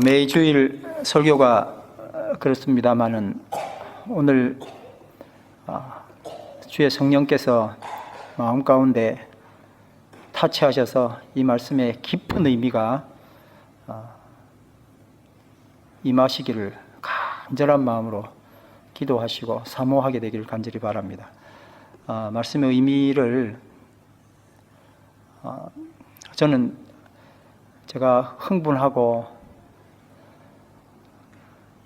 매주일 설교가 그렇습니다마는 오늘 주의 성령께서 마음 가운데 타치하셔서 이 말씀의 깊은 의미가 임하시기를 간절한 마음으로 기도하시고 사모하게 되기를 간절히 바랍니다. 말씀의 의미를 저는 제가 흥분하고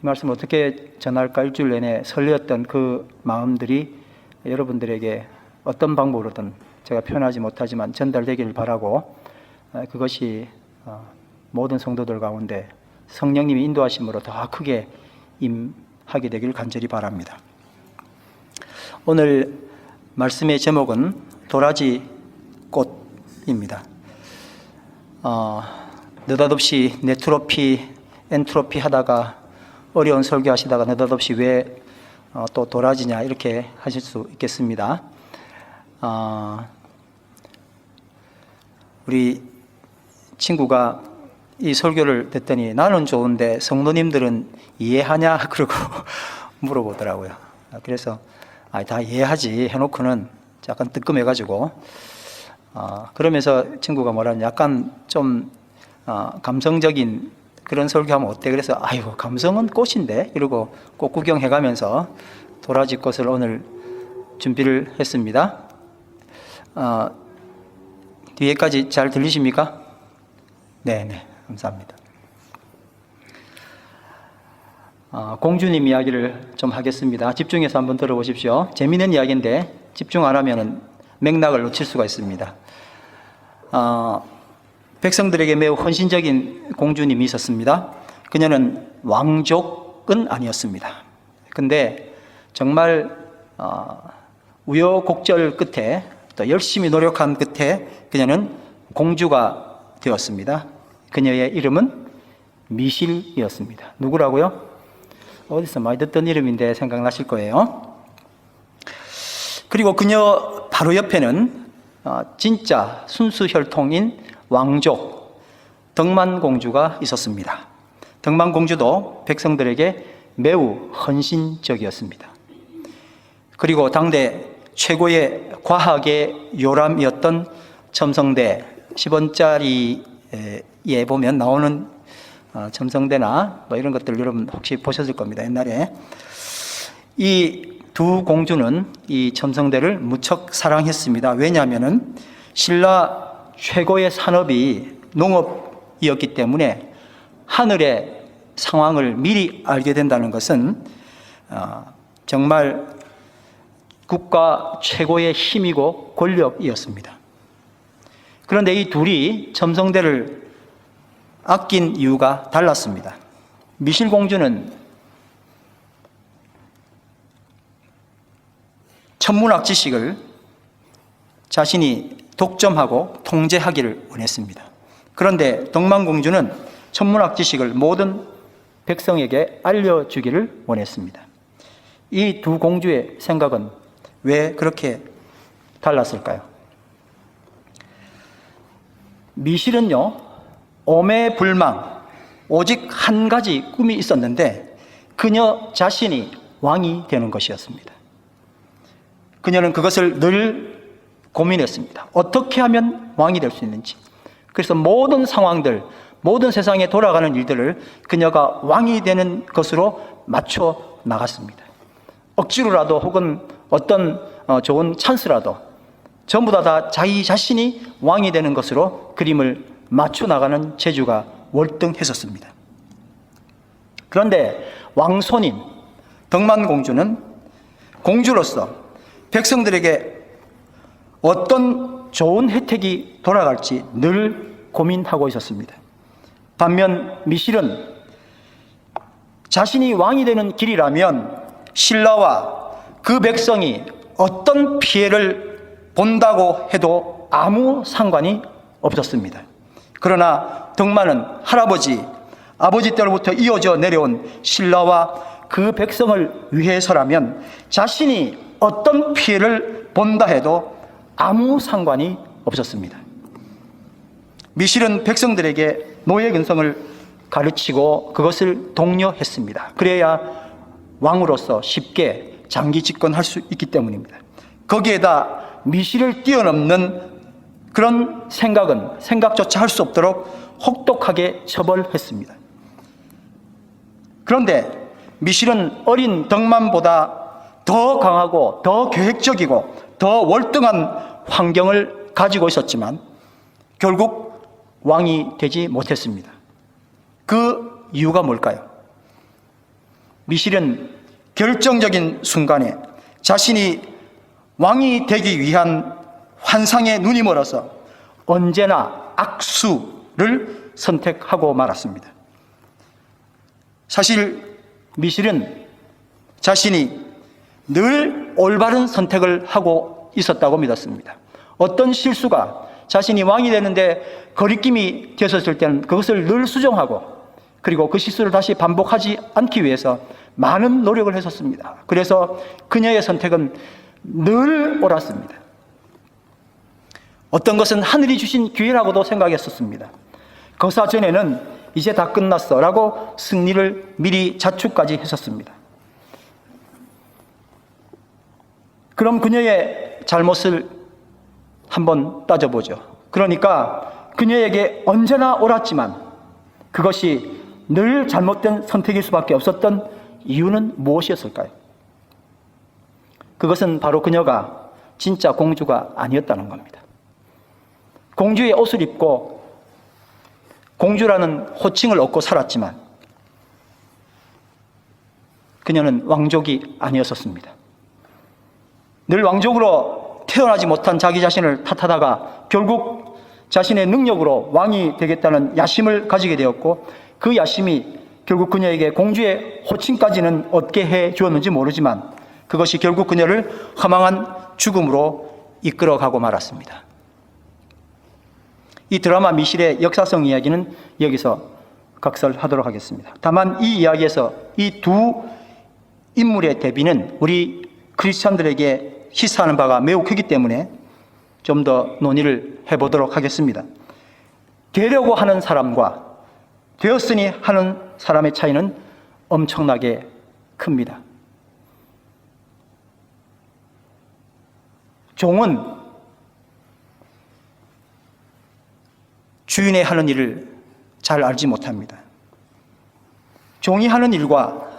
이 말씀 어떻게 전할까 일주일 내내 설레었던 그 마음들이 여러분들에게 어떤 방법으로든 제가 표현하지 못하지만 전달되기를 바라고, 그것이 모든 성도들 가운데 성령님이 인도하심으로 더 크게 임하게 되기를 간절히 바랍니다. 오늘 말씀의 제목은 도라지 꽃입니다. 느닷없이 엔트로피 하다가 어려운 설교하시다가 느닷없이 왜 또 도라지냐 이렇게 하실 수 있겠습니다. 우리 친구가 이 설교를 듣더니 나는 좋은데 성도님들은 이해하냐 그러고 물어보더라고요. 그래서 다 이해하지 해놓고는 약간 뜨끔해가지고 그러면서 친구가 뭐라냐, 약간 좀 감성적인 그런 설교하면 어때? 그래서 아이고 감성은 꽃인데 이러고 꽃 구경해가면서 도라지 꽃을 오늘 준비를 했습니다. 뒤에까지 잘 들리십니까? 네, 감사합니다. 공주님 이야기를 좀 하겠습니다. 집중해서 한번 들어보십시오. 재미있는 이야기인데 집중 안 하면 맥락을 놓칠 수가 있습니다. 백성들에게 매우 헌신적인 공주님이 있었습니다. 그녀는 왕족은 아니었습니다. 근데 정말 우여곡절 끝에 또 열심히 노력한 끝에 그녀는 공주가 되었습니다. 그녀의 이름은 미실이었습니다. 누구라고요? 어디서 많이 듣던 이름인데 생각나실 거예요. 그리고 그녀 바로 옆에는 진짜 순수 혈통인 왕족 덕만공주가 있었습니다. 덕만공주도 백성들에게 매우 헌신적이었습니다. 그리고 당대 최고의 과학의 요람이었던 첨성대, 10원짜리에 보면 나오는 첨성대나 뭐 이런 것들 여러분 혹시 보셨을 겁니다. 옛날에 이 두 공주는 이 첨성대를 무척 사랑했습니다. 왜냐하면은 신라 최고의 산업이 농업이었기 때문에 하늘의 상황을 미리 알게 된다는 것은 정말 국가 최고의 힘이고 권력이었습니다. 그런데 이 둘이 첨성대를 아낀 이유가 달랐습니다. 미실공주는 천문학 지식을 자신이 독점하고 통제하기를 원했습니다. 그런데 덕만공주는 천문학 지식을 모든 백성에게 알려주기를 원했습니다. 이 두 공주의 생각은 왜 그렇게 달랐을까요? 미실은요, 오매불망 오직 한 가지 꿈이 있었는데 그녀 자신이 왕이 되는 것이었습니다. 그녀는 그것을 늘 고민했습니다. 어떻게 하면 왕이 될 수 있는지. 그래서 모든 상황들, 모든 세상에 돌아가는 일들을 그녀가 왕이 되는 것으로 맞춰 나갔습니다. 억지로라도 혹은 어떤 좋은 찬스라도 전부 다 자기 자신이 왕이 되는 것으로 그림을 맞춰 나가는 재주가 월등했었습니다. 그런데 왕손인 덕만공주는 공주로서 백성들에게 어떤 좋은 혜택이 돌아갈지 늘 고민하고 있었습니다. 반면 미실은 자신이 왕이 되는 길이라면 신라와 그 백성이 어떤 피해를 본다고 해도 아무 상관이 없었습니다. 그러나 덕만은 아버지 때로부터 이어져 내려온 신라와 그 백성을 위해서라면 자신이 어떤 피해를 본다 해도 아무 상관이 없었습니다. 미실은 백성들에게 노예 근성을 가르치고 그것을 독려했습니다. 그래야 왕으로서 쉽게 장기 집권할 수 있기 때문입니다. 거기에다 미시를 뛰어넘는 그런 생각조차 할 수 없도록 혹독하게 처벌했습니다. 그런데 미실은 어린 덕만보다 더 강하고 더 계획적이고 더 월등한 환경을 가지고 있었지만 결국 왕이 되지 못했습니다. 그 이유가 뭘까요? 미실은 결정적인 순간에 자신이 왕이 되기 위한 환상에 눈이 멀어서 언제나 악수를 선택하고 말았습니다. 사실 미실은 자신이 늘 올바른 선택을 하고 있었다고 믿었습니다. 어떤 실수가 자신이 왕이 되는데 거리낌이 되었을 때는 그것을 늘 수정하고 그리고 그 실수를 다시 반복하지 않기 위해서 많은 노력을 했었습니다. 그래서 그녀의 선택은 늘 옳았습니다. 어떤 것은 하늘이 주신 기회라고도 생각했었습니다. 거사 전에는 이제 다 끝났어 라고 승리를 미리 자축까지 했었습니다. 그럼 그녀의 잘못을 한번 따져보죠. 그러니까 그녀에게 언제나 옳았지만 그것이 늘 잘못된 선택일 수밖에 없었던 이유는 무엇이었을까요? 그것은 바로 그녀가 진짜 공주가 아니었다는 겁니다. 공주의 옷을 입고 공주라는 호칭을 얻고 살았지만 그녀는 왕족이 아니었었습니다. 늘 왕족으로 태어나지 못한 자기 자신을 탓하다가 결국 자신의 능력으로 왕이 되겠다는 야심을 가지게 되었고 그 야심이 결국 그녀에게 공주의 호칭까지는 얻게 해 주었는지 모르지만 그것이 결국 그녀를 허망한 죽음으로 이끌어가고 말았습니다. 이 드라마 미실의 역사성 이야기는 여기서 각설하도록 하겠습니다. 다만 이 이야기에서 이 두 인물의 대비는 우리 크리스찬들에게 시사하는 바가 매우 크기 때문에 좀 더 논의를 해보도록 하겠습니다. 되려고 하는 사람과 되었으니 하는 사람의 차이는 엄청나게 큽니다. 종은 주인의 하는 일을 잘 알지 못합니다. 종이 하는 일과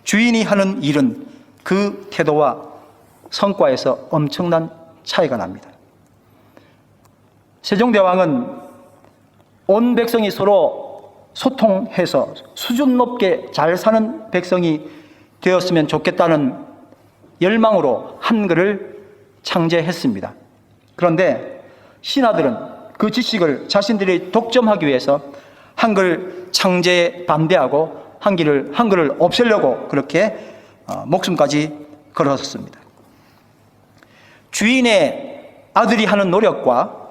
주인이 하는 일은 그 태도와 성과에서 엄청난 차이가 납니다. 세종대왕은 온 백성이 서로 소통해서 수준 높게 잘 사는 백성이 되었으면 좋겠다는 열망으로 한글을 창제했습니다. 그런데 신하들은 그 지식을 자신들이 독점하기 위해서 한글 창제에 반대하고 한글을 없애려고 그렇게 목숨까지 걸었습니다. 주인의 아들이 하는 노력과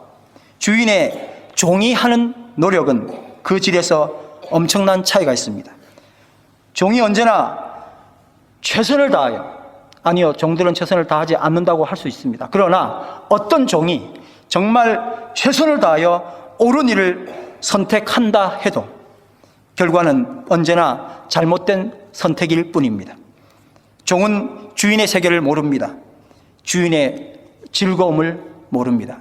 주인의 종이 하는 노력은 그 질에서 엄청난 차이가 있습니다. 종이 언제나 최선을 다하여, 아니요, 종들은 최선을 다하지 않는다고 할 수 있습니다. 그러나 어떤 종이 정말 최선을 다하여 옳은 일을 선택한다 해도 결과는 언제나 잘못된 선택일 뿐입니다. 종은 주인의 세계를 모릅니다. 주인의 즐거움을 모릅니다.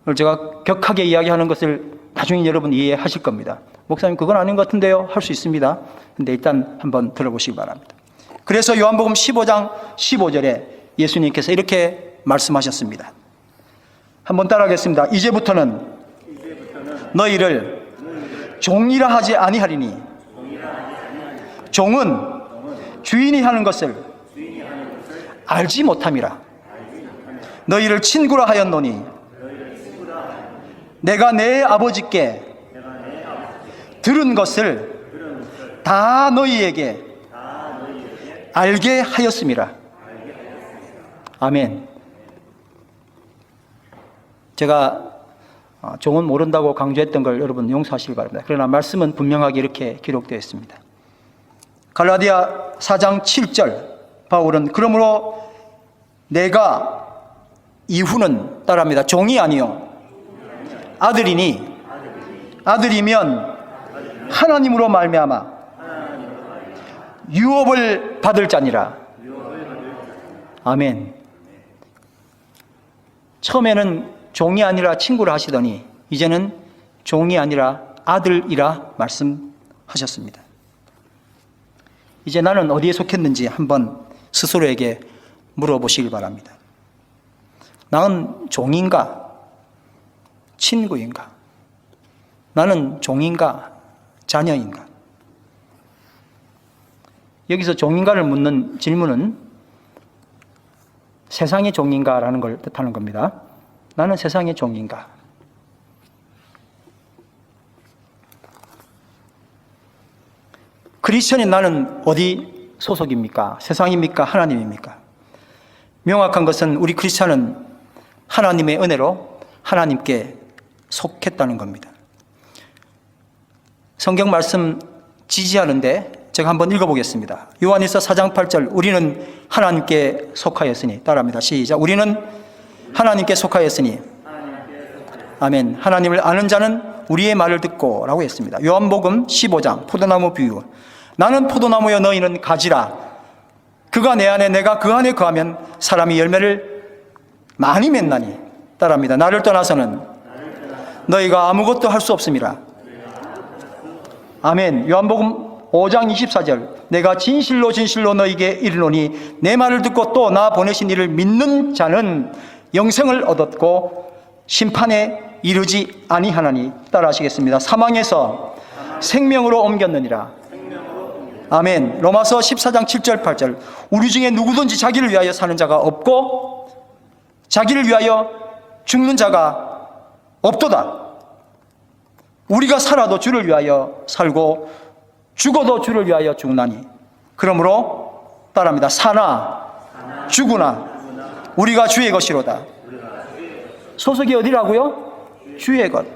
오늘 제가 격하게 이야기하는 것을 나중에 여러분 이해하실 겁니다. 목사님 그건 아닌 것 같은데요? 할 수 있습니다. 근데 일단 한번 들어보시기 바랍니다. 그래서 요한복음 15장 15절에 예수님께서 이렇게 말씀하셨습니다. 한번 따라하겠습니다. 이제부터는 너희를 종이라 하지 아니하리니 종은 주인이 하는 것을 알지 못함이라. 너희를 친구라 하였노니 내가 내 아버지께 들은 것을 다 너희에게 알게 하였음이라. 아멘. 제가 종은 모른다고 강조했던 걸 여러분 용서하시기 바랍니다. 그러나 말씀은 분명하게 이렇게 기록되어 있습니다. 갈라디아 4장 7절 바울은 그러므로 내가 이후는 따라합니다. 종이 아니요 아들이니 아들이면 하나님으로 말미암아 유업을 받을 자니라. 아멘. 처음에는 종이 아니라 친구라 하시더니 이제는 종이 아니라 아들이라 말씀하셨습니다. 이제 나는 어디에 속했는지 한번 스스로에게 물어보시길 바랍니다. 나는 종인가? 친구인가? 나는 종인가? 자녀인가? 여기서 종인가를 묻는 질문은 세상의 종인가라는 걸 뜻하는 겁니다. 나는 세상의 종인가? 크리스천인 나는 어디 소속입니까? 세상입니까? 하나님입니까? 명확한 것은 우리 크리스천은 하나님의 은혜로 하나님께 속했다는 겁니다. 성경 말씀 지지하는데 제가 한번 읽어보겠습니다. 요한일서 4장 8절, 우리는 하나님께 속하였으니, 따라합니다. 시작. 우리는 하나님께 속하였으니, 아멘. 하나님을 아는 자는 우리의 말을 듣고 라고 했습니다. 요한복음 15장 포도나무 비유, 나는 포도나무여 너희는 가지라. 그가 내 안에 내가 그 안에 거하면 사람이 열매를 많이 맺나니, 따라합니다. 나를 떠나서는 너희가 아무것도 할 수 없음이라. 아멘. 요한복음 5장 24절, 내가 진실로 진실로 너희에게 이르노니 내 말을 듣고 또 나 보내신 이를 믿는 자는 영생을 얻었고 심판에 이르지 아니하나니, 따라 하시겠습니다. 사망에서 생명으로 옮겼느니라. 아멘. 로마서 14장 7절 8절, 우리 중에 누구든지 자기를 위하여 사는 자가 없고 자기를 위하여 죽는 자가 없도다. 우리가 살아도 주를 위하여 살고 죽어도 주를 위하여 죽나니, 그러므로 따라합니다. 사나 죽으나 우리가 주의 것이로다. 소속이 어디라고요? 주의 것.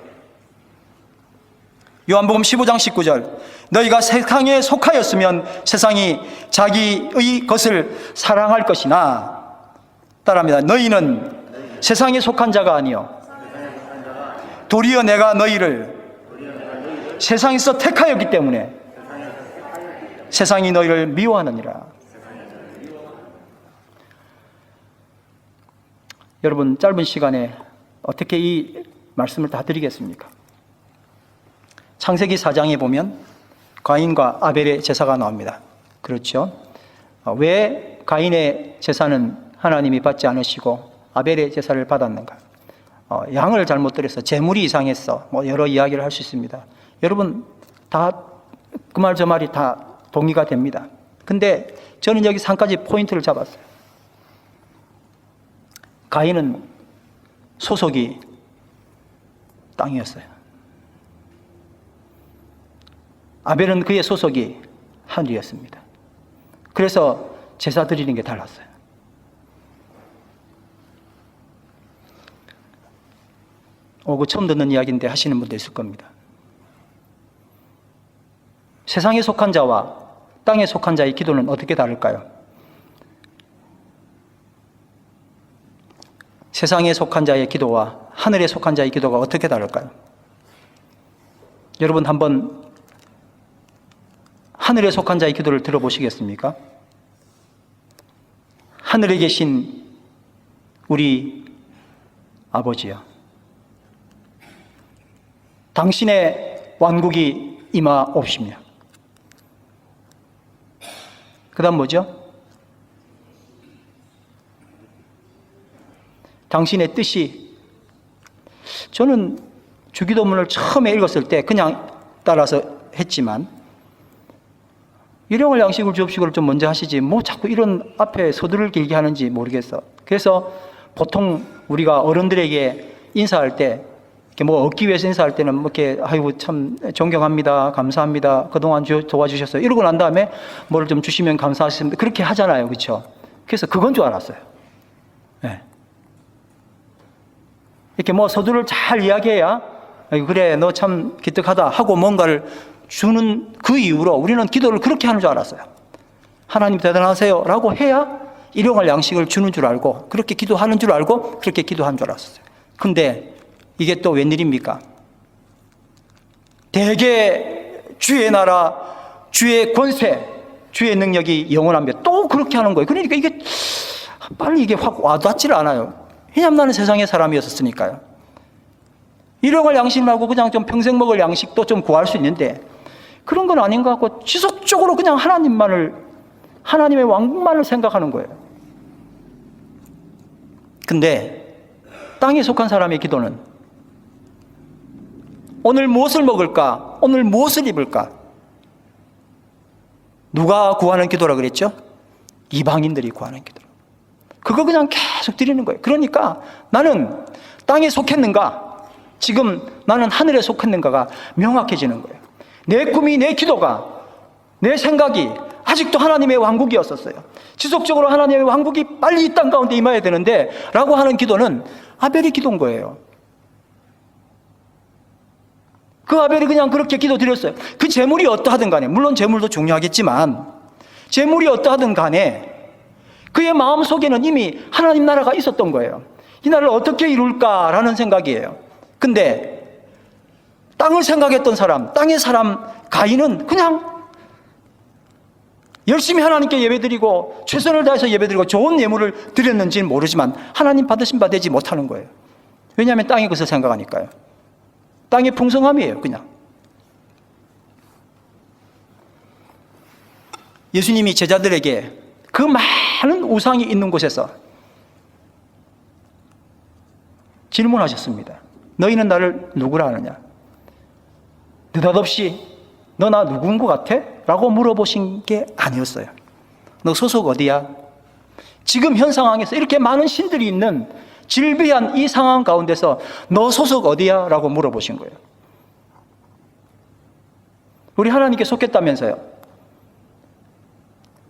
요한복음 15장 19절, 너희가 세상에 속하였으면 세상이 자기의 것을 사랑할 것이나, 따라합니다. 너희는 세상에 속한 자가 아니요 도리어 내가 너희를 세상에서 택하였기 때문에 세상이 너희를 미워하느니라. 여러분, 짧은 시간에 어떻게 이 말씀을 다 드리겠습니까? 창세기 4장에 보면 가인과 아벨의 제사가 나옵니다. 그렇죠? 왜 가인의 제사는 하나님이 받지 않으시고 아벨의 제사를 받았는가? 양을 잘못 드려서 재물이 이상했어. 여러 이야기를 할 수 있습니다. 여러분, 다 그 말 저 말이 다 동의가 됩니다. 근데 저는 여기서 한 가지 포인트를 잡았어요. 가인은 소속이 땅이었어요. 아벨은 그의 소속이 하늘이었습니다. 그래서 제사 드리는 게 달랐어요. 그 처음 듣는 이야기인데 하시는 분도 있을 겁니다. 세상에 속한 자와 땅에 속한 자의 기도는 어떻게 다를까요? 세상에 속한 자의 기도와 하늘에 속한 자의 기도가 어떻게 다를까요? 여러분, 한번 하늘에 속한 자의 기도를 들어보시겠습니까? 하늘에 계신 우리 아버지여, 당신의 왕국이 임하옵시며. 그 다음 뭐죠? 당신의 뜻이, 저는 주기도문을 처음에 읽었을 때 그냥 따라서 했지만, 일용할 양식을 주옵시고를 좀 먼저 하시지 뭐 자꾸 이런 앞에 서두를 길게 하는지 모르겠어. 그래서 보통 우리가 어른들에게 인사할 때 이렇게 뭐 얻기 위해서 인사할 때는 뭐 이렇게 아이고 참 존경합니다, 감사합니다, 그동안 도와주셨어요 이러고 난 다음에 뭘 좀 주시면 감사하십니다 그렇게 하잖아요, 그렇죠? 그래서 그건 줄 알았어요. 네. 이렇게 뭐 서두를 잘 이야기해야 그래 너 참 기특하다 하고 뭔가를 주는 그 이후로 우리는 기도를 그렇게 하는 줄 알았어요. 하나님 대단하세요 라고 해야 일용할 양식을 주는 줄 알고 그렇게 기도하는 줄 알고 그렇게 기도하는 줄 알았어요. 근데 이게 또 웬일입니까? 대개 주의 나라, 주의 권세, 주의 능력이 영원합니다. 또 그렇게 하는 거예요. 그러니까 이게 빨리 이게 확 와닿지를 않아요. 왜냐하면 나는 세상의 사람이었으니까요. 일용할 양식하고 그냥 좀 평생 먹을 양식도 좀 구할 수 있는데 그런 건 아닌 것 같고 지속적으로 그냥 하나님의 왕국만을 생각하는 거예요. 근데 땅에 속한 사람의 기도는 오늘 무엇을 먹을까? 오늘 무엇을 입을까? 누가 구하는 기도라 그랬죠? 이방인들이 구하는 기도. 그거 그냥 계속 드리는 거예요. 그러니까 나는 땅에 속했는가? 지금 나는 하늘에 속했는가가 명확해지는 거예요. 내 꿈이, 내 기도가, 내 생각이 아직도 하나님의 왕국이었었어요. 지속적으로 하나님의 왕국이 빨리 이 땅 가운데 임해야 되는데 라고 하는 기도는 아벨의 기도인 거예요. 그 아벨이 그냥 그렇게 기도드렸어요. 그 재물이 어떠하든 간에, 물론 재물도 중요하겠지만 재물이 어떠하든 간에 그의 마음속에는 이미 하나님 나라가 있었던 거예요. 이 나라를 어떻게 이룰까라는 생각이에요. 근데 땅을 생각했던 사람, 땅의 사람 가인은 그냥 열심히 하나님께 예배드리고 최선을 다해서 예배드리고 좋은 예물을 드렸는지는 모르지만 하나님 받으신 바 되지 못하는 거예요. 왜냐하면 땅의 것을 생각하니까요. 땅의 풍성함이에요. 그냥 예수님이 제자들에게 그 많은 우상이 있는 곳에서 질문하셨습니다. 너희는 나를 누구라 하느냐? 느닷없이 너 나 누군 것 같아? 라고 물어보신 게 아니었어요. 너 소속 어디야? 지금 현 상황에서 이렇게 많은 신들이 있는 질비한 이 상황 가운데서 너 소속 어디야? 라고 물어보신 거예요. 우리 하나님께 속했다면서요.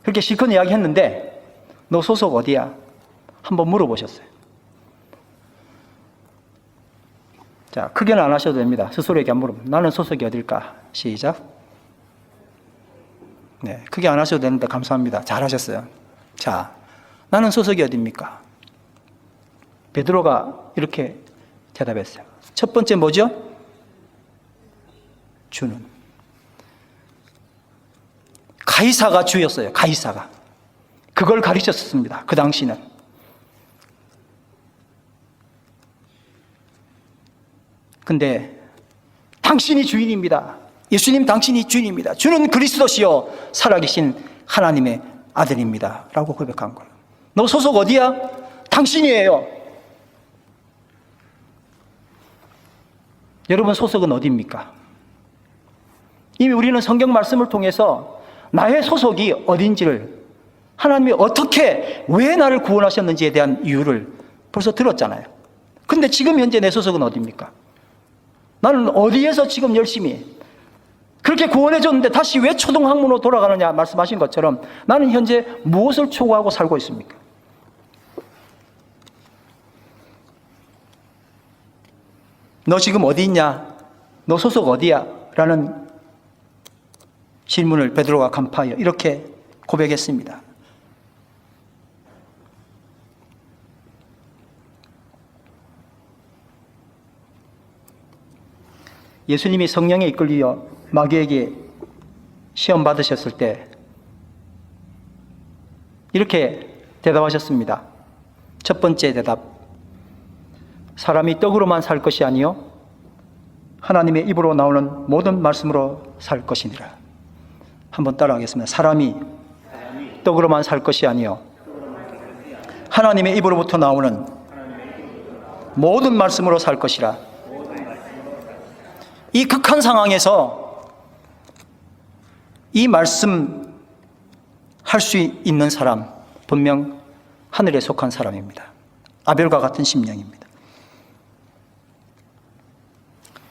그렇게 실컷 이야기했는데 너 소속 어디야? 한번 물어보셨어요. 자, 크게는 안 하셔도 됩니다. 스스로에게 한번 물어보면 나는 소속이 어딜까? 시작. 네, 크게 안 하셔도 되는데 감사합니다. 잘하셨어요. 자, 나는 소속이 어디입니까? 베드로가 이렇게 대답했어요. 첫 번째 뭐죠? 주는. 가이사가 주였어요. 가이사가. 그걸 가르쳤습니다. 그 당시는. 근데 당신이 주인입니다. 예수님 당신이 주인입니다. 주는 그리스도시요 살아계신 하나님의 아들입니다. 라고 고백한 거예요. 너 소속 어디야? 당신이에요. 여러분 소속은 어디입니까? 이미 우리는 성경 말씀을 통해서 나의 소속이 어딘지를 하나님이 어떻게 왜 나를 구원하셨는지에 대한 이유를 벌써 들었잖아요. 근데 지금 현재 내 소속은 어디입니까? 나는 어디에서 지금 열심히 그렇게 구원해줬는데 다시 왜 초등학문으로 돌아가느냐 말씀하신 것처럼 나는 현재 무엇을 추구하고 살고 있습니까? 너 지금 어디 있냐? 너 소속 어디야? 라는 질문을 베드로가 간파하여 이렇게 고백했습니다. 예수님이 성령에 이끌려 마귀에게 시험 받으셨을 때 이렇게 대답하셨습니다. 첫 번째 대답. 사람이 떡으로만 살 것이 아니요 하나님의 입으로 나오는 모든 말씀으로 살 것이니라. 한번 따라하겠습니다. 사람이 떡으로만 살 것이 아니요 하나님의 입으로부터 나오는 모든 말씀으로 살 것이라. 이 극한 상황에서 이 말씀 할 수 있는 사람 분명 하늘에 속한 사람입니다. 아벨과 같은 심령입니다.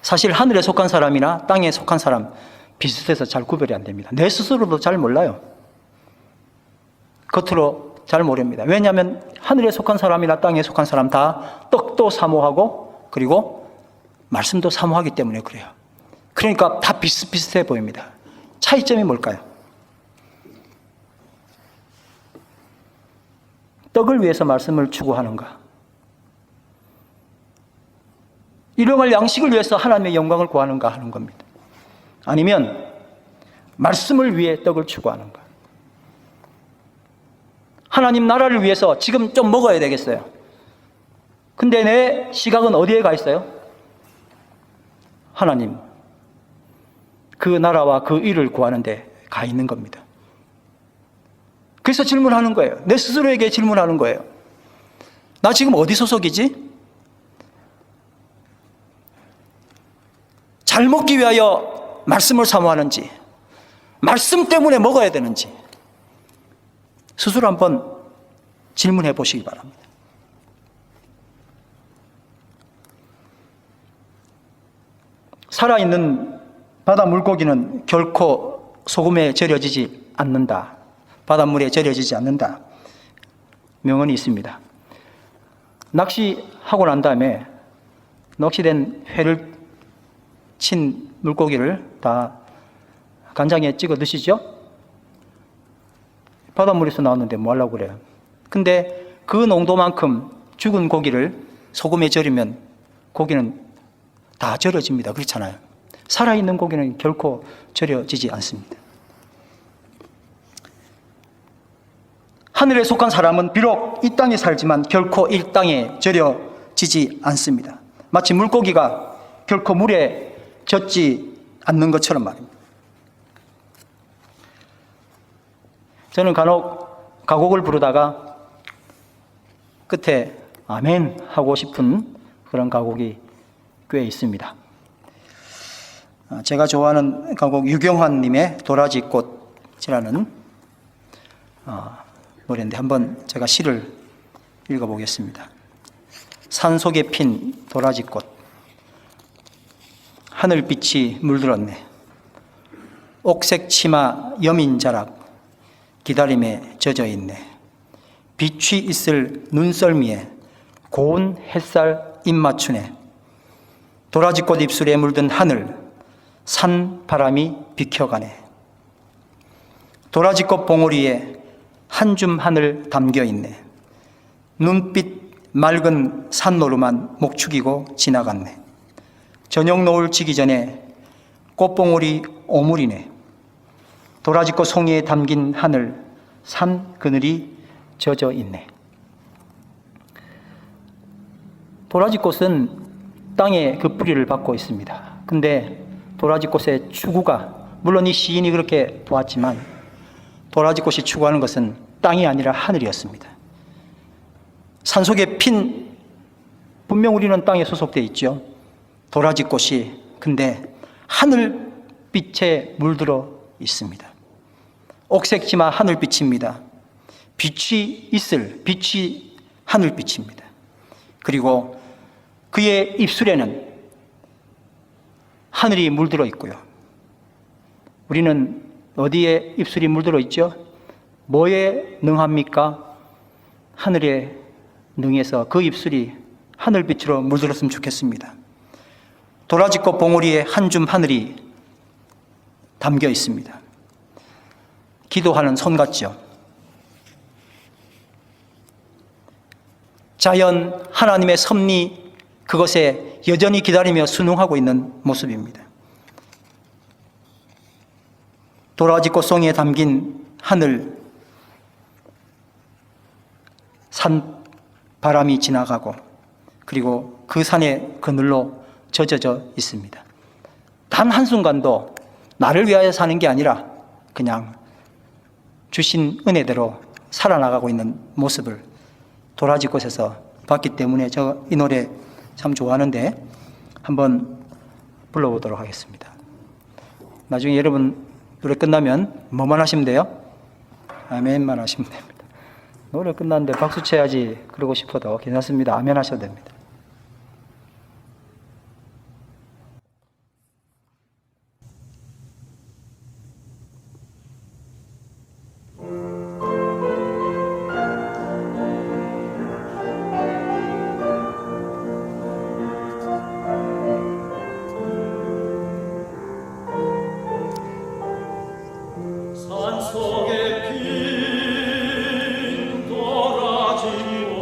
사실 하늘에 속한 사람이나 땅에 속한 사람 비슷해서 잘 구별이 안 됩니다. 내 스스로도 잘 몰라요. 겉으로 잘 모릅니다. 왜냐하면 하늘에 속한 사람이나 땅에 속한 사람 다 떡도 사모하고 그리고 말씀도 사모하기 때문에 그래요. 그러니까 다 비슷비슷해 보입니다. 차이점이 뭘까요? 떡을 위해서 말씀을 추구하는가? 일용할 양식을 위해서 하나님의 영광을 구하는가 하는 겁니다. 아니면 말씀을 위해 떡을 추구하는가? 하나님 나라를 위해서 지금 좀 먹어야 되겠어요. 근데 내 시각은 어디에 가 있어요? 하나님, 그 나라와 그 일을 구하는 데 가 있는 겁니다. 그래서 질문하는 거예요. 내 스스로에게 질문하는 거예요. 나 지금 어디 소속이지? 잘 먹기 위하여 말씀을 사모하는지, 말씀 때문에 먹어야 되는지 스스로 한번 질문해 보시기 바랍니다. 살아있는 바다 물고기는 결코 소금에 절여지지 않는다. 바닷물에 절여지지 않는다. 명언이 있습니다. 낚시하고 난 다음에 낚시된 회를 친 물고기를 다 간장에 찍어 드시죠? 바닷물에서 나왔는데 뭐 하려고 그래요? 근데 그 농도만큼 죽은 고기를 소금에 절이면 고기는 다 절여집니다. 그렇잖아요. 살아있는 고기는 결코 절여지지 않습니다. 하늘에 속한 사람은 비록 이 땅에 살지만 결코 이 땅에 절여지지 않습니다. 마치 물고기가 결코 물에 젖지 않는 것처럼 말입니다. 저는 간혹 가곡을 부르다가 끝에 아멘 하고 싶은 그런 가곡이 꽤 있습니다. 제가 좋아하는 가곡 유경환님의 도라지꽃이라는 노래인데 한번 제가 시를 읽어보겠습니다. 산속에 핀 도라지꽃, 하늘빛이 물들었네. 옥색 치마 여민자락 기다림에 젖어있네. 빛이 있을 눈썰미에 고운 햇살 입맞추네. 도라지꽃 입술에 물든 하늘, 산 바람이 비켜가네. 도라지꽃 봉우리에 한 줌 하늘 담겨있네. 눈빛 맑은 산노루만 목축이고 지나갔네. 저녁 노을 지기 전에 꽃봉오리 오물이네. 도라지꽃 송이에 담긴 하늘, 산 그늘이 젖어 있네. 도라지꽃은 땅에 그 뿌리를 받고 있습니다. 근데 도라지꽃의 추구가, 물론 이 시인이 그렇게 보았지만 도라지꽃이 추구하는 것은 땅이 아니라 하늘이었습니다. 산속에 핀, 분명 우리는 땅에 소속되어 있죠. 도라지꽃이 근데 하늘빛에 물들어 있습니다. 옥색지마 하늘빛입니다. 빛이 있을, 빛이 하늘빛입니다. 그리고 그의 입술에는 하늘이 물들어 있고요. 우리는 어디에 입술이 물들어 있죠? 뭐에 능합니까? 하늘에 능해서 그 입술이 하늘빛으로 물들었으면 좋겠습니다. 도라지꽃 봉우리에 한 줌 하늘이 담겨 있습니다. 기도하는 손 같죠? 자연, 하나님의 섭리, 그것에 여전히 기다리며 순응하고 있는 모습입니다. 도라지꽃 송이에 담긴 하늘, 산 바람이 지나가고 그리고 그 산의 그늘로 젖어져 있습니다. 단 한순간도 나를 위하여 사는 게 아니라 그냥 주신 은혜대로 살아나가고 있는 모습을 도라지꽃에서 봤기 때문에 저 이 노래 참 좋아하는데 한번 불러보도록 하겠습니다. 나중에 여러분 노래 끝나면 뭐만 하시면 돼요? 아멘만 하시면 됩니다. 노래 끝났는데 박수 쳐야지 그러고 싶어도 괜찮습니다. 아멘 하셔도 됩니다. 산속에 핀 도라지꽃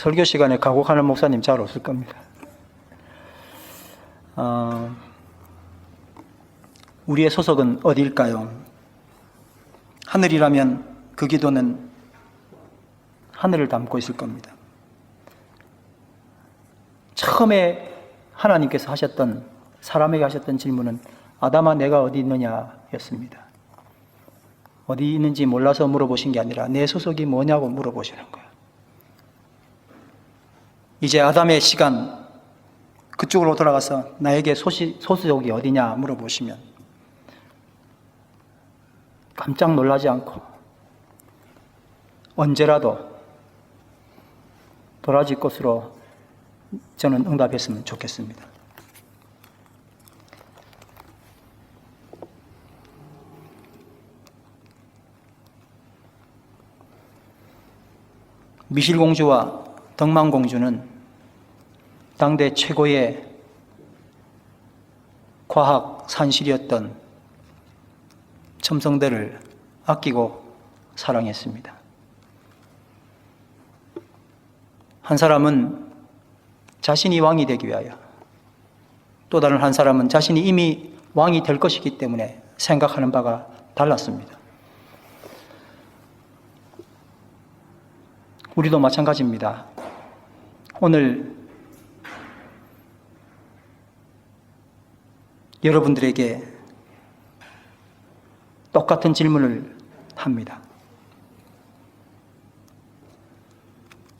설교 시간에 가곡하는 목사님 잘 없을 겁니다. 우리의 소속은 어디일까요? 하늘이라면 그 기도는 하늘을 담고 있을 겁니다. 처음에 하나님께서 하셨던, 사람에게 하셨던 질문은 아담아 내가 어디 있느냐 였습니다. 어디 있는지 몰라서 물어보신 게 아니라 내 소속이 뭐냐고 물어보시는 거예요. 이제 아담의 시간, 그쪽으로 돌아가서 나에게 소속이 어디냐 물어보시면 깜짝 놀라지 않고 언제라도 도라지 꽃으로 저는 응답했으면 좋겠습니다. 미실공주와 덕망공주는 당대 최고의 과학 산실이었던 첨성대를 아끼고 사랑했습니다. 한 사람은 자신이 왕이 되기 위하여, 또 다른 한 사람은 자신이 이미 왕이 될 것이기 때문에 생각하는 바가 달랐습니다. 우리도 마찬가지입니다. 오늘 여러분들에게 똑같은 질문을 합니다.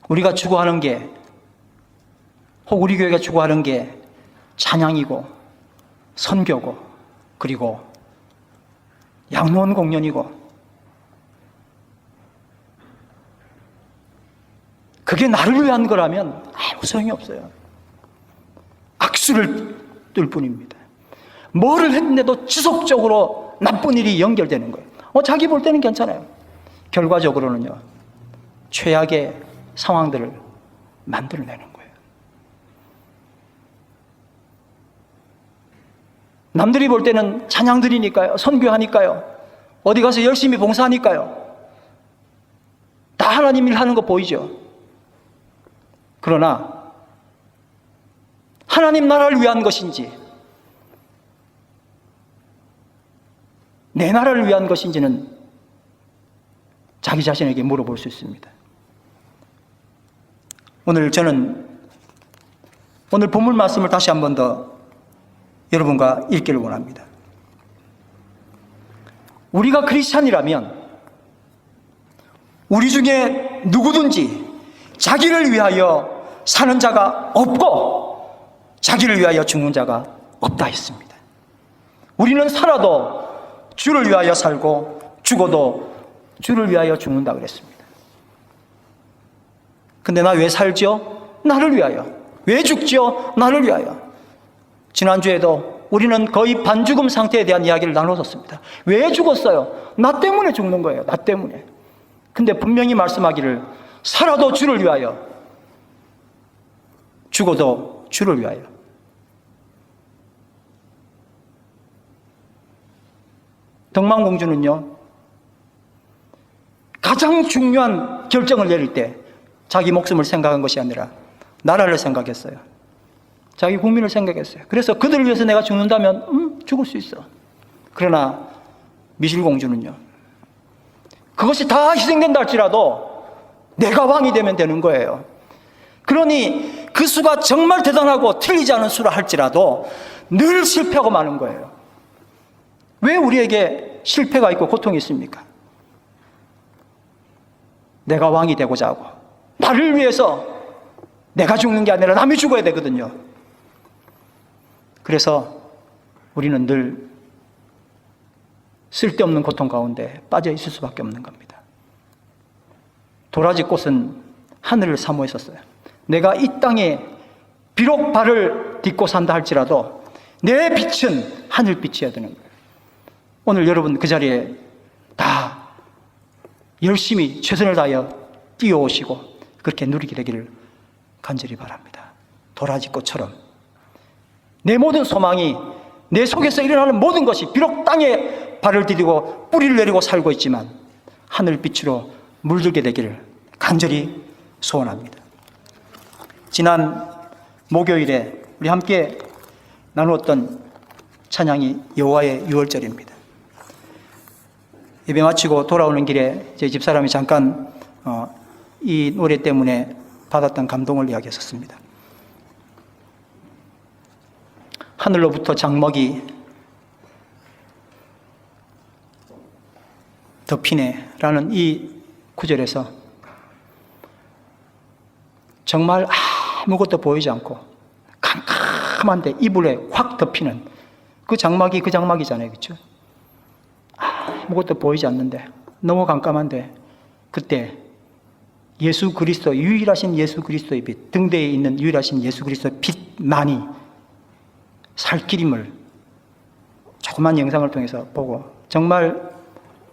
우리가 추구하는 게, 혹 우리 교회가 추구하는 게 찬양이고 선교고 그리고 양로원 공연이고, 그게 나를 위한 거라면 아무 소용이 없어요. 악수를 뜰 뿐입니다. 뭐를 했는데도 지속적으로 나쁜 일이 연결되는 거예요. 자기 볼 때는 괜찮아요. 결과적으로는요, 최악의 상황들을 만들어내는 거예요. 남들이 볼 때는 찬양 드리니까요, 선교하니까요, 어디 가서 열심히 봉사하니까요, 다 하나님 일 하는 거 보이죠? 그러나 하나님 나라를 위한 것인지 내 나라를 위한 것인지는 자기 자신에게 물어볼 수 있습니다. 저는 오늘 본문 말씀을 다시 한 번 더 여러분과 읽기를 원합니다. 우리가 크리스찬이라면 우리 중에 누구든지 자기를 위하여 사는 자가 없고 자기를 위하여 죽는 자가 없다 했습니다. 우리는 살아도 주를 위하여 살고 죽어도 주를 위하여 죽는다 그랬습니다. 근데 나 왜 살죠? 나를 위하여. 왜 죽죠? 나를 위하여. 지난주에도 우리는 거의 반죽음 상태에 대한 이야기를 나눴었습니다. 왜 죽었어요? 나 때문에 죽는 거예요. 나 때문에. 근데 분명히 말씀하기를 살아도 주를 위하여, 죽어도 주를 위하여. 덕망공주는요, 가장 중요한 결정을 내릴 때 자기 목숨을 생각한 것이 아니라 나라를 생각했어요. 자기 국민을 생각했어요. 그래서 그들을 위해서 내가 죽는다면 죽을 수 있어. 그러나 미실공주는요, 그것이 다 희생된다 할지라도 내가 왕이 되면 되는 거예요. 그러니 그 수가 정말 대단하고 틀리지 않은 수라 할지라도 늘 실패하고 마는 거예요. 왜 우리에게 실패가 있고 고통이 있습니까? 내가 왕이 되고자 하고 나를 위해서 내가 죽는 게 아니라 남이 죽어야 되거든요. 그래서 우리는 늘 쓸데없는 고통 가운데 빠져 있을 수밖에 없는 겁니다. 도라지 꽃은 하늘을 사모했었어요. 내가 이 땅에 비록 발을 딛고 산다 할지라도 내 빛은 하늘빛이어야 되는 거예요. 오늘 여러분 그 자리에 다 열심히 최선을 다하여 뛰어오시고 그렇게 누리게 되기를 간절히 바랍니다. 도라지 꽃처럼 내 모든 소망이, 내 속에서 일어나는 모든 것이 비록 땅에 발을 디디고 뿌리를 내리고 살고 있지만 하늘빛으로 물들게 되기를 간절히 소원합니다. 지난 목요일에 우리 함께 나누었던 찬양이 여호와의 유월절입니다. 예배 마치고 돌아오는 길에 제 집사람이 잠깐 이 노래 때문에 받았던 감동을 이야기했었습니다. 하늘로부터 장막이 덮이네 라는 이 구절에서 정말 아무것도 보이지 않고 캄캄한데 이불에 확 덮이는 그 장막이잖아요. 그렇죠? 아무것도 보이지 않는데 너무 깜깜한데 그때 예수 그리스도, 유일하신 예수 그리스도의 빛, 등대에 있는 유일하신 예수 그리스도의 빛만이 살길임을 조그만 영상을 통해서 보고 정말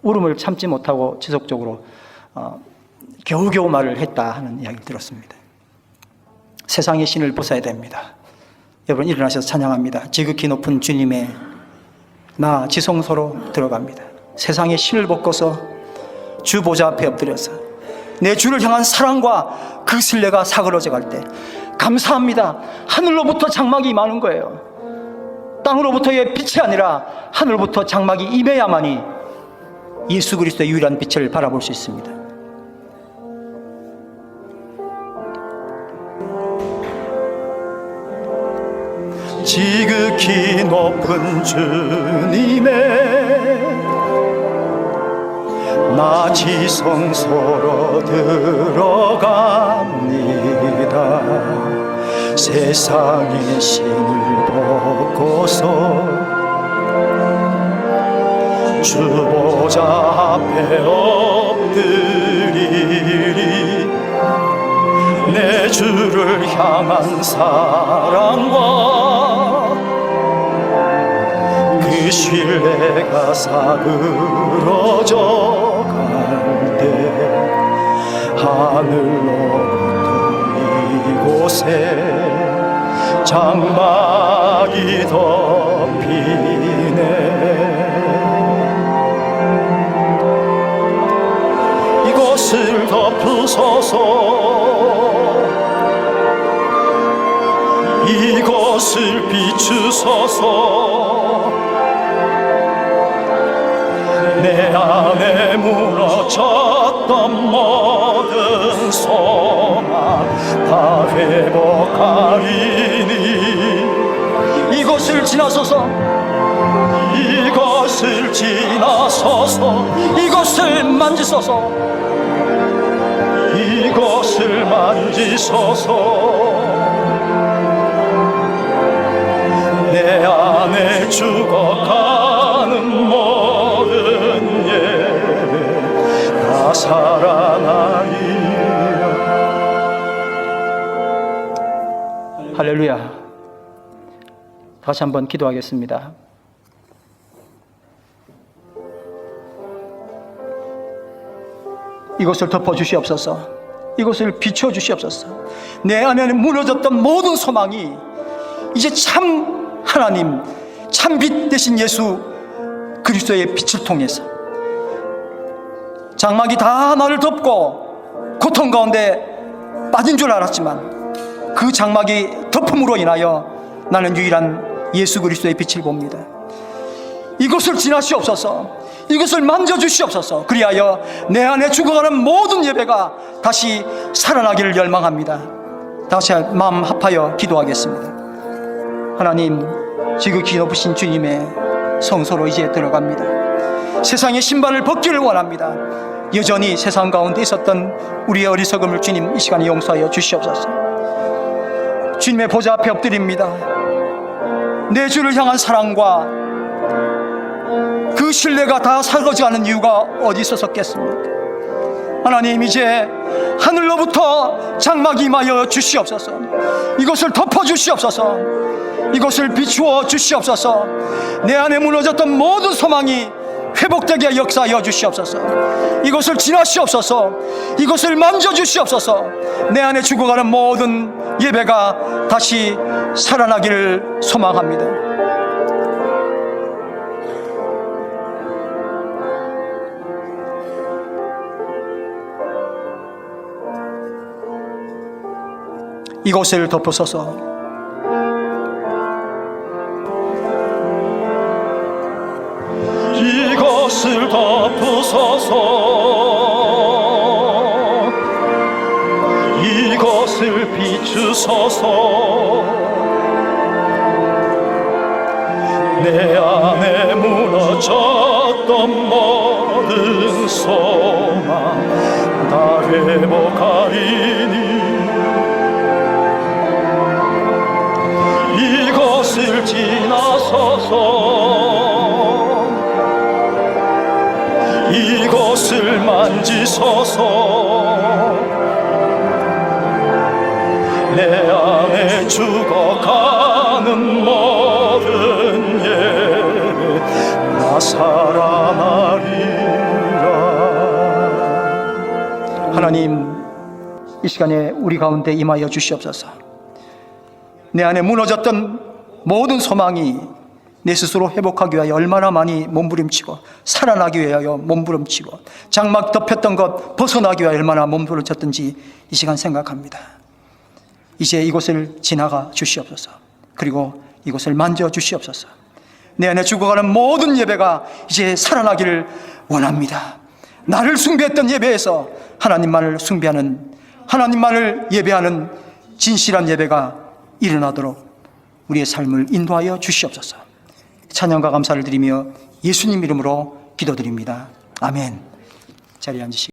울음을 참지 못하고 지속적으로 겨우겨우 말을 했다 하는 이야기를 들었습니다. 세상의 신을 벗어야 됩니다. 여러분 일어나셔서 찬양합니다. 지극히 높은 주님의 나 지성소로 들어갑니다. 세상의 신을 벗고서 주 보좌 앞에 엎드려서 내 주를 향한 사랑과 그 신뢰가 사그러져 갈 때 감사합니다. 하늘로부터 장막이 임하는 거예요. 땅으로부터의 빛이 아니라 하늘로부터 장막이 임해야만이 예수 그리스도의 유일한 빛을 바라볼 수 있습니다. 지극히 높은 주님의 나 지성소로 들어갑니다. 세상의 신을 벗고서 주 보좌 앞에 엎드리리. 내 주를 향한 사랑과 그 신뢰가 사그러져 갈 때 하늘로부터 이곳에 장막이 덮이네. 이곳을 덮으소서. 이곳을 비추소서. 내 안에 무너졌던 모든 소망 다 회복하리니. 이곳을 지나소서. 이곳을 지나소서. 이곳을 만지소서. 이곳을 만지소서. 내 안에 죽어가는 모든 예배 다 살아나리라. 할렐루야. 다시 한번 기도하겠습니다. 이곳을 덮어주시옵소서. 이곳을 비춰주시옵소서. 내 안에 무너졌던 모든 소망이 이제 참 하나님, 참 빛 되신 예수 그리스도의 빛을 통해서 장막이 다 나를 덮고 고통 가운데 빠진 줄 알았지만 그 장막이 덮음으로 인하여 나는 유일한 예수 그리스도의 빛을 봅니다. 이것을 지나시옵소서. 이것을 만져주시옵소서. 그리하여 내 안에 죽어가는 모든 예배가 다시 살아나기를 열망합니다. 다시 마음 합하여 기도하겠습니다. 하나님, 지극히 높으신 주님의 성소로 이제 들어갑니다. 세상의 신발을 벗기를 원합니다. 여전히 세상 가운데 있었던 우리의 어리석음을 주님 이 시간에 용서하여 주시옵소서. 주님의 보좌 앞에 엎드립니다. 내 주를 향한 사랑과 그 신뢰가 다 사라져가는 이유가 어디 있었겠습니까? 하나님, 이제 하늘로부터 장막이 임하여 주시옵소서. 이것을 덮어주시옵소서. 이것을 비추어 주시옵소서. 내 안에 무너졌던 모든 소망이 회복되게 역사하여 주시옵소서. 이것을 지나시옵소서. 이것을 만져주시옵소서. 내 안에 죽어가는 모든 예배가 다시 살아나기를 소망합니다. 이곳을 덮으소서. 이것을 덮으소서. 이것을 비추소서. 내 안에 무너졌던 모든 소망 다 회복하리니 이것을 지나서서 이것을 만지소서. 내 안에 죽어가는 모든 예배 나 살아나리라. 하나님, 이 시간에 우리 가운데 임하여 주시옵소서. 내 안에 무너졌던 모든 소망이 내 스스로 회복하기 위하여 얼마나 많이 몸부림치고 살아나기 위하여 몸부림치고 장막 덮였던 것 벗어나기 위하여 얼마나 몸부림쳤던지 이 시간 생각합니다. 이제 이곳을 지나가 주시옵소서. 그리고 이곳을 만져 주시옵소서. 내 안에 죽어가는 모든 예배가 이제 살아나기를 원합니다. 나를 숭배했던 예배에서 하나님만을 숭배하는, 하나님만을 예배하는 진실한 예배가 일어나도록 우리의 삶을 인도하여 주시옵소서. 찬양과 감사를 드리며 예수님 이름으로 기도드립니다. 아멘. 자리에 앉으시기